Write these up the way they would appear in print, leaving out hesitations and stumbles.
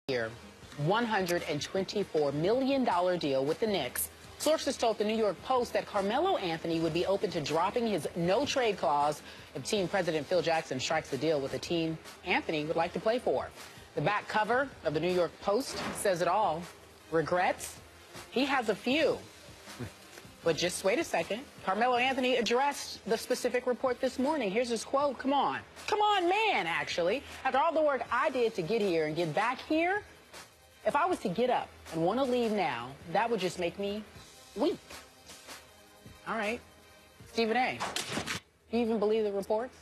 year $124 million deal with the Knicks. Sources told the New York Post that Carmelo Anthony would be open to dropping his no-trade clause if team president Phil Jackson strikes the deal with a team Anthony would like to play for. The back cover of the New York Post says it all. Regrets? He has a few. But just wait a second. Carmelo Anthony addressed the specific report this morning. Here's his quote. Come on. Come on, man, actually. After all the work I did to get here and get back here, if I was to get up and want to leave now, that would just make me weak. All right. Stephen A., do you even believe the reports?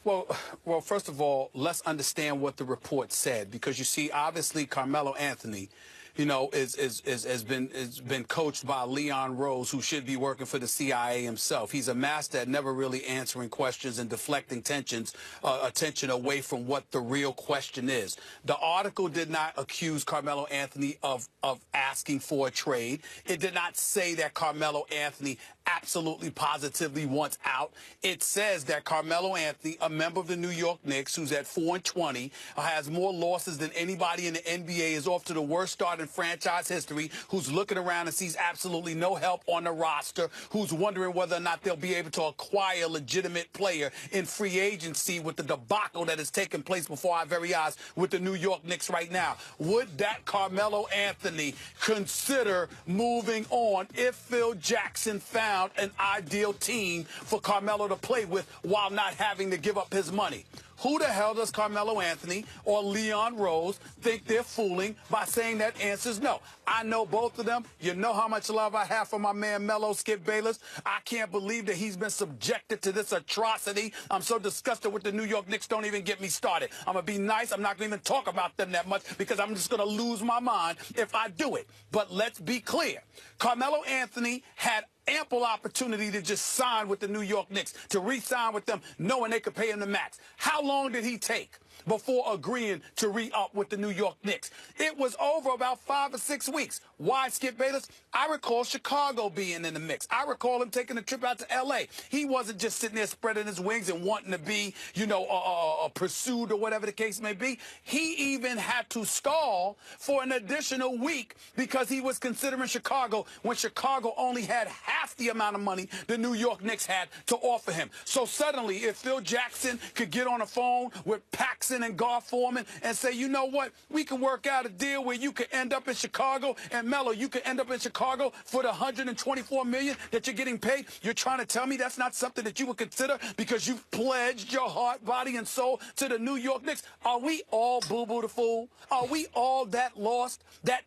Well, first of all, let's understand what the report said, because you see, obviously, Carmelo Anthony, you know, has been coached by Leon Rose, who should be working for the CIA himself. He's a master at never really answering questions and deflecting attention away from what the real question is. The article did not accuse Carmelo Anthony of asking for a trade. It did not say that Carmelo Anthony absolutely positively wants out. It says that Carmelo Anthony, a member of the New York Knicks, who's at 4-20, has more losses than anybody in the NBA, is off to the worst start in franchise history, who's looking around and sees absolutely no help on the roster, who's wondering whether or not they'll be able to acquire a legitimate player in free agency with the debacle that is taking place before our very eyes with the New York Knicks right now. Would that Carmelo Anthony consider moving on if Phil Jackson found an ideal team for Carmelo to play with while not having to give up his money? Who the hell does Carmelo Anthony or Leon Rose think they're fooling by saying that answer's no? I know both of them. You know how much love I have for my man Melo, Skip Bayless. I can't believe that he's been subjected to this atrocity. I'm so disgusted with the New York Knicks. Don't even get me started. I'm going to be nice. I'm not going to even talk about them that much because I'm just going to lose my mind if I do it. But let's be clear. Carmelo Anthony had ample opportunity to just sign with the New York Knicks, to re-sign with them, knowing they could pay him the max. How long did he take before agreeing to re-up with the New York Knicks? It was over about 5 or 6 weeks. Why, Skip Bayless? I recall Chicago being in the mix. I recall him taking a trip out to L.A. He wasn't just sitting there spreading his wings and wanting to be, you know, pursued or whatever the case may be. He even had to stall for an additional week because he was considering Chicago when Chicago only had half the amount of money the New York Knicks had to offer him. So suddenly, if Phil Jackson could get on the phone with Paxson and Gar Forman and say, you know what, we can work out a deal where you could end up in Chicago, and Melo, you could end up in Chicago for the $124 million that you're getting paid. You're trying to tell me that's not something that you would consider because you've pledged your heart, body, and soul to the New York Knicks? Are we all boo-boo the fool? Are we all that lost, that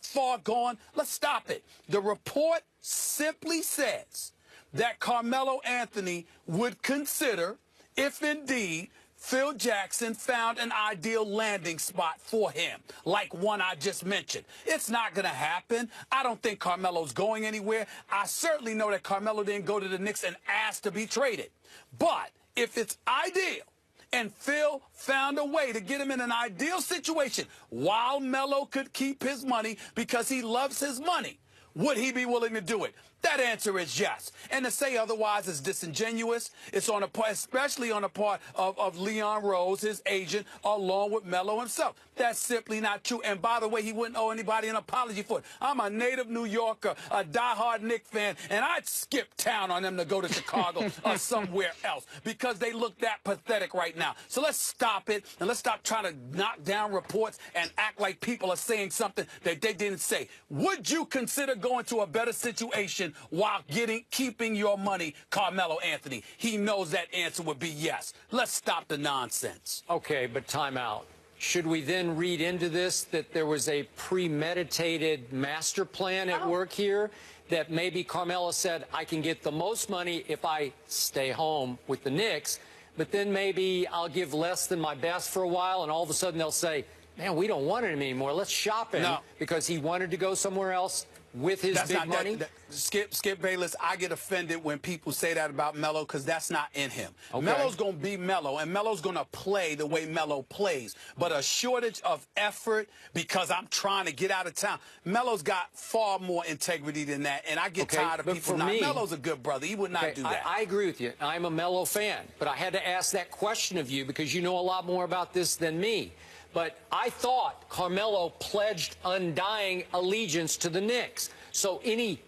far gone? Let's stop it. The report simply says that Carmelo Anthony would consider, if indeed Phil Jackson found an ideal landing spot for him, like one I just mentioned. It's not going to happen. I don't think Carmelo's going anywhere. I certainly know that Carmelo didn't go to the Knicks and ask to be traded. But if it's ideal, and Phil found a way to get him in an ideal situation while Melo could keep his money because he loves his money, would he be willing to do it? That answer is yes. And to say otherwise is disingenuous. It's on a part, especially on the part of Leon Rose, his agent, along with Melo himself. That's simply not true. And by the way, he wouldn't owe anybody an apology for it. I'm a native New Yorker, a diehard Knicks fan, and I'd skip town on them to go to Chicago or somewhere else because they look that pathetic right now. So let's stop it, and let's stop trying to knock down reports and act like people are saying something that they didn't say. Would you consider going to a better situation while keeping your money, Carmelo Anthony? He knows that answer would be yes. Let's stop the nonsense. Okay, but time out. Should we then read into this that there was a premeditated master plan at work here? That maybe Carmelo said, I can get the most money if I stay home with the Knicks, but then maybe I'll give less than my best for a while, and all of a sudden they'll say, man, we don't want him anymore. Let's shop him because he wanted to go somewhere else with his big money? Skip Bayless, I get offended when people say that about Melo because that's not in him. Okay. Melo's going to be Melo, and Melo's going to play the way Melo plays. But a shortage of effort because I'm trying to get out of town. Melo's got far more integrity than that, and I get tired of people not. Melo's a good brother. He would not do that. I agree with you. I'm a Melo fan, but I had to ask that question of you because you know a lot more about this than me. But I thought Carmelo pledged undying allegiance to the Knicks. So any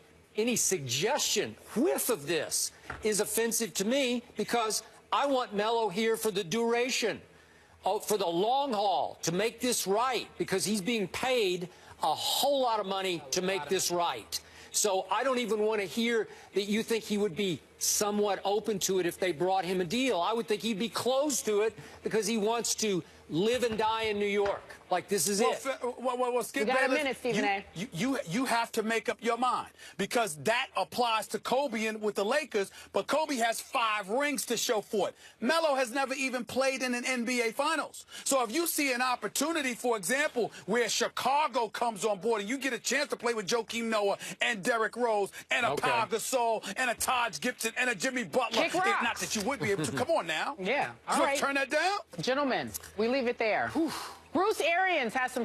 suggestion, whiff of this, is offensive to me because I want Melo here for the duration, for the long haul, to make this right, because he's being paid a whole lot of money to make this right. So I don't even want to hear that you think he would be somewhat open to it if they brought him a deal. I would think he'd be close to it because he wants to live and die in New York. Like, this is it. Well, Skip, you got a minute, Stephen A. You have to make up your mind, because that applies to Kobe and with the Lakers, but Kobe has 5 rings to show for it. Melo has never even played in an NBA Finals. So if you see an opportunity, for example, where Chicago comes on board and you get a chance to play with Joakim Noah and Derrick Rose and a Pau Gasol and a Taj Gibson and a Jimmy Butler, Kick rocks. not that you would be able to. Come on now. Yeah. All so right. Turn that down. Gentlemen, we leave it there. Bruce Arians has some